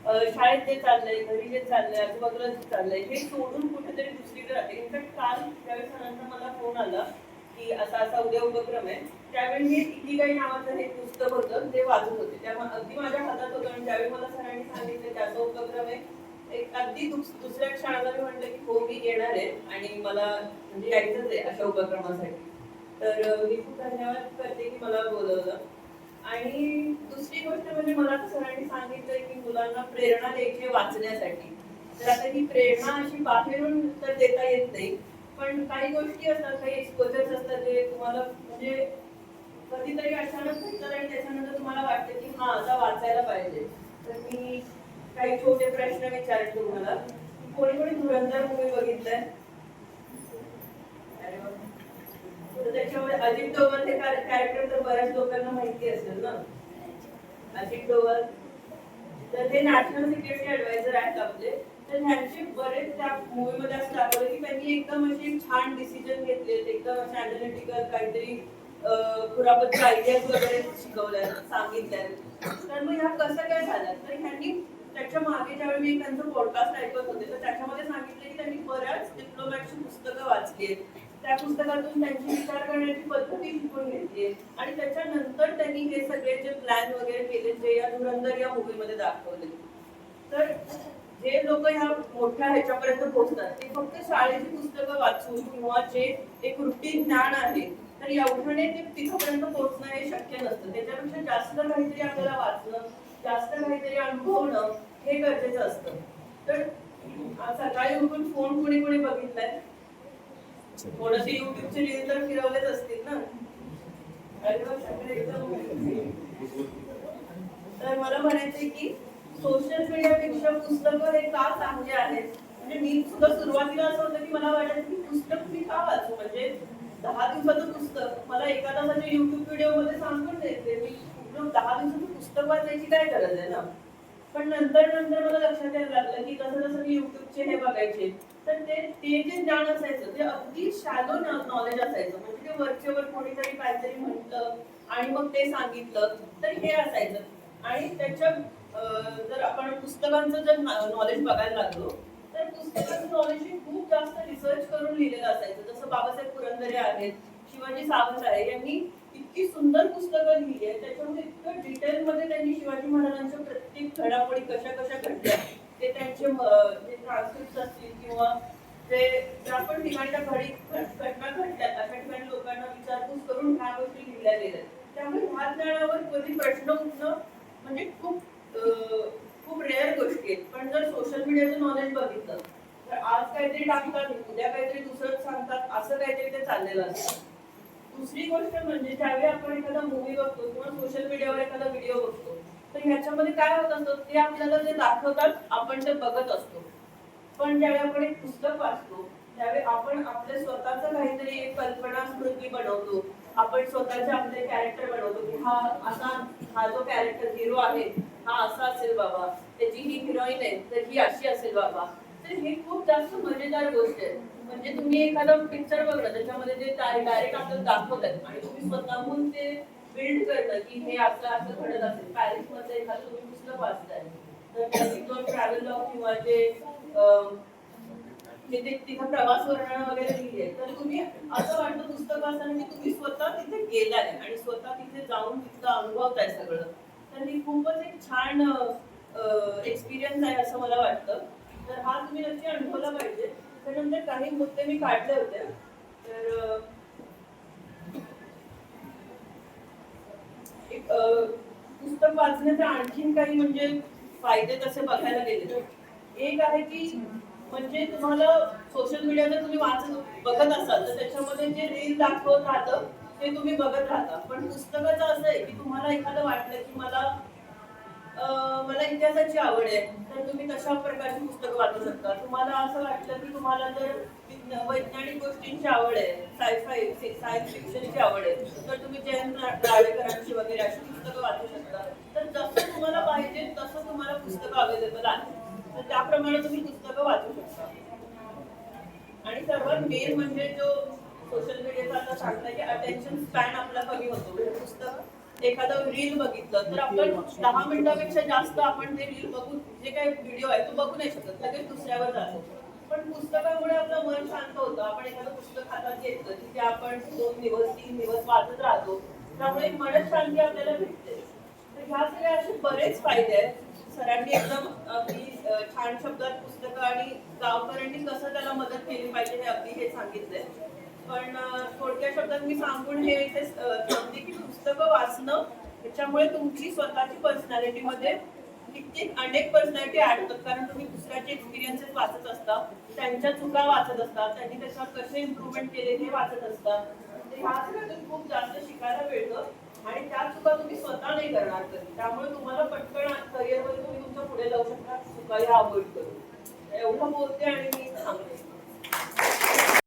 शाळेत जे चाललंय, घरी जे चाललंय, आजूबाजूला जे चाललंय हे सोडून कुठेतरी दुसरीकडे राहते. इनफॅक्ट काल त्यावेळेस सरांचा मला फोन आला की असा असा उद्या उपक्रम आहे. त्यावेळी मी इकिगाई नावाचं हे पुस्तक होतं ते वाचत होते. त्यामुळे अगदी माझ्या हातात होतं आणि त्यावेळी मला सरांनी सांगितलं त्याचा उपक्रम आहे. एक अगदी दुसऱ्या क्षणाला मी म्हटलं की हो मी येणार आहे आणि मला म्हणजे यायचंच आहे अशा उपक्रमासाठी. तर मी खूप धन्यवाद करते की मला बोलवलं. आणि दुसरी गोष्ट म्हणजे मला सरांनी सांगितलंय की मुलांना प्रेरणा द्यायची वाचण्यासाठी. तर आता ही प्रेरणा अशी बाहेरून तर देता येत नाही, पण काही गोष्टी असतात, काही एक्सपोजर्स असतात जे तुम्हाला म्हणजे कधीतरी अचानक भेटतात आणि त्याच्यानंतर तुम्हाला वाटतं की हा आता वाचायला पाहिजे. तर मी काही छोटे प्रश्न विचारेन तुम्हाला. कोणी कोणी धुरंधर मूवी बघितलाय? तर त्याच्यामध्ये अजित डोभाल हे कॅरेक्टर तर बऱ्याच लोकांना माहिती असेल ना. अजित डोभाल तर ते नॅशनल सिक्युरिटी ऍडवायझर आहेत आपले. तर ह्यांचे बरेच त्या मूवीमध्ये असं दाखवलं की त्यांनी एकदम असे छान डिसिजन घेतलेत, एकदम असे अनालिटिकल काहीतरी कुरापतच्या आयडियाज वगैरे शिकवल्या सांगितल्या. तर मग ह्या कसं काय झालं तर ह्यांनी त्याच्या मागे ज्यावेळी मी त्यांचं पॉडकास्ट ऐकत होते तर त्याच्यामध्ये सांगितलं की त्यांनी बऱ्याच डिप्लोमॅटची पुस्तकं वाचली आहेत. त्या पुस्तकातून त्यांची विचार करण्याची पद्धती शिकून घेतली आणि त्याच्यानंतर त्यांनी हे सगळे जे प्लॅन वगैरे केले जे या धुरंधर या मूवीमध्ये दाखवले. तर जे लोक ह्या मोठ्या ह्याच्यापर्यंत पोहोचतात ते फक्त शाळेची पुस्तकं वाचून किंवा जे एक रुटीन ज्ञान आहे तर एवढ्याने ते तिथपर्यंत पोहोचणं हे शक्य नसतं. त्याच्यापेक्षा जास्त काहीतरी आपल्याला वाचणं, जास्त काहीतरी अनुभवणं हे गरजेचं असतं. तर सकाळी उठून फोन कुणी कुणी बघितलाय? थोडंसे युट्यूबचे रील तर फिरवलेच असतील ना. तर मला म्हणायचंय की सोशल मीडियापेक्षा पुस्तकं हे का चांगले आहेत. म्हणजे मी सुद्धा सुरुवातीला असं होतं की मला वाटायचं की पुस्तक मी का वाचू, म्हणजे 10 दिवसाचं पुस्तक मला एका तासाच्या युट्यूब व्हिडिओ मध्ये सांगून द्यायचे, मी 10 दिवसाचं पुस्तक वाचायची काय गरज आहे ना. पण नंतर नंतर मला लक्षात यायला लागलं की जसं जसं मी युट्यूबचे हे बघायचे तर ते जे ज्ञान असायचं ते अगदी शॅलो नॉलेज असायचं. म्हणजे ते वरचेवर कोणीतरी काहीतरी म्हटलं आणि मग ते सांगितलं तर हे असायचं. आणि त्याच्या जर आपण पुस्तकांचं जर नॉलेज बघायला लागलो तर पुस्तकाचं नॉलेज हे खूप जास्त रिसर्च करून लिहिलेलं असायचं. जसं बाबासाहेब पुरंदरे आहेत, शिवाजी सावंत आहे, यांनी इतकी सुंदर पुस्तकं लिहिली आहे. त्याच्यामध्ये इतकं डिटेलमध्ये त्यांनी शिवाजी महाराजांच्या प्रत्येक घडामोडी कशा कशा घडल्या ते त्यांचे जे ट्रान्सक्रिप्ट असतील किंवा जे ज्या पण ठिकाणी त्या घटना घडल्यात अशा ठिकाणी लोकांना विचारपूस करून ह्या गोष्टी लिहिल्या गेल्या. त्यामुळे ह्या ज्ञानावर कधी प्रश्न उठणं म्हणजे खूप खूप रेअर गोष्टी आहेत. पण जर सोशल मीडियाचं नॉलेज बघितलं तर आज काहीतरी टाकतात, उद्या काहीतरी दुसरं सांगतात, असं काहीतरी ते चाललेलं असतं. दुसरी गोष्ट म्हणजे ज्यावेळी आपण एखादा मूवी बघतो किंवा सोशल मीडियावर एखादा व्हिडिओ बघतो तर ह्याच्यामध्ये काय होत असतं ते आपल्याला जे दाखवतात आपण ते बघत असतो. पण ज्यावेळी आपण एक पुस्तक वाचतो त्यावेळी आपण आपल्या स्वतःचं काहीतरी एक कल्पना स्मृती बनवतो. आपण स्वतःचे आपले कॅरेक्टर बनवतो की हा जो कॅरेक्टर हिरो आहे हा असा असेल बाबा, त्याची ही हिरोईन आहे तर ही अशी असेल बाबा. तर ही खूप जास्त मजेदार गोष्ट आहे. म्हणजे तुम्ही एखादा पिक्चर बघला त्याच्यामध्ये जे डायरेक्ट आपल्याला दाखवतात आणि तुम्ही स्वतःहून ते बिल्ड करणं की हे असं असं घडत असेल. पॅरिस मध्ये एखादं तुम्ही पुस्तक वाचताय तर त्याची जो ट्रॅव्हल लॉग किंवा जे तिथं प्रवास वर्णन वगैरे लिहिले तर तुम्ही असं वाटतं पुस्तक वाचताना की तुम्ही स्वतः तिथे गेलाय आणि स्वतः तिथे जाऊन तिथलं अनुभवताय सगळं. तर ही खूपच एक छान एक्सपिरियन्स आहे असं मला वाटतं. तर हा तुम्ही नक्की अनुभवला पाहिजे. त्यानंतर काही मुद्दे मी काढले होते. तर एक पुस्तक वाचण्याचे आणखीन काही म्हणजे फायदे तसे बघायला गेले. एक आहे की म्हणजे तुम्हाला सोशल मीडिया जर तुम्ही बघत असाल तर त्याच्यामध्ये जे रील दाखवत राहतं ते तुम्ही बघत राहता. पण पुस्तकाचं असं आहे की तुम्हाला एखादं वाटलं की मला इतिहासाची आवड आहे तर तुम्ही तशा प्रकारची पुस्तकं वाचू शकता. तुम्हाला असं वाटलं की तुम्हाला जर वैज्ञानिक गोष्टींची आवड आहे, सायन्स फिक्शनची आवड आहे तर तुम्ही जयंत नार्वेकरांची वगैरे अशी पुस्तकं वाचू शकता. तर जसं तुम्हाला पाहिजे तसं तुम्हाला पुस्तकं अवेलेबल आहे. तर त्याप्रमाणे तुम्ही पुस्तकं वाचू शकता. आणि सर्वात मेन म्हणजे जो सोशल मीडियाचा आता सांगता की अटेन्शन स्पॅन आपला कमी होतो. म्हणजे पुस्तक एखादं रील बघितलं तर आपण 10 मिनिटापेक्षा जास्त आपण ते रील बघून जे काही व्हिडिओ आहे तो बघू नाही शकत, लगेच दुसऱ्यावर जातो. पण पुस्तकामुळे आपलं मन शांत होतं. आपण एखादं पुस्तक हातात घेतलं तिथे आपण 2 दिवस 3 दिवस वाचत राहतो, त्यामुळे मन शांती आपल्याला भेटते. तर ह्या सगळ्या असे बरेच फायदे आहेत. सरांनी एकदम अगदी छान शब्दात पुस्तकं आणि गावकऱ्यांनी कसं त्याला मदत केली पाहिजे हे अगदी हे सांगितलंय. पण थोडक्या शब्दात मी सांगून हे इथे सांगते की पुस्तकं वाचणं त्याच्यामुळे तुमची स्वतःची पर्सनॅलिटी मध्ये कित्येक अनेक पर्सनॅलिटी ऍड होतात. कारण तुम्ही दुसऱ्याचे एक्सपिरियन्सेस वाचत असता, त्यांच्या चुका वाचत असतात, त्यांनी त्याच्यावर कसे इम्प्रुव्हमेंट केले हे वाचत असतात. तर ह्या सगळ्यातून खूप जास्त शिकायला मिळतं आणि त्या चुका तुम्ही स्वतः नाही करणार कधी. त्यामुळे तुम्हाला पटकन करिअरमध्ये तुम्ही तुमच्या पुढे जाऊ शकता चुका या अवॉइड करून. एवढं बोलते आणि मी थांबते.